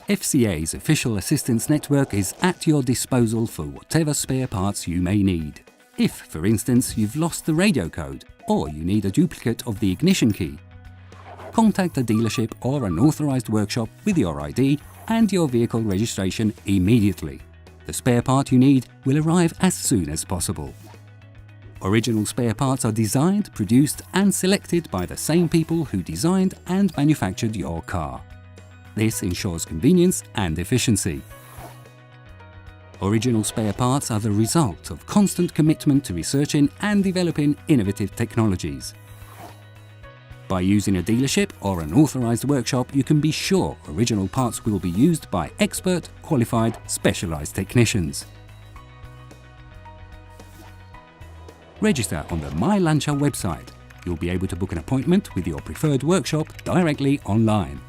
FCA's official assistance network is at your disposal for whatever spare parts you may need. If, for instance, you've lost the radio code or you need a duplicate of the ignition key, contact a dealership or an authorised workshop with your ID and your vehicle registration immediately. The spare part you need will arrive as soon as possible. Original spare parts are designed, produced and selected by the same people who designed and manufactured your car. This ensures convenience and efficiency. Original spare parts are the result of constant commitment to researching and developing innovative technologies. By using a dealership or an authorised workshop, you can be sure original parts will be used by expert, qualified, specialised technicians. Register on the My Lancia website. You'll be able to book an appointment with your preferred workshop directly online.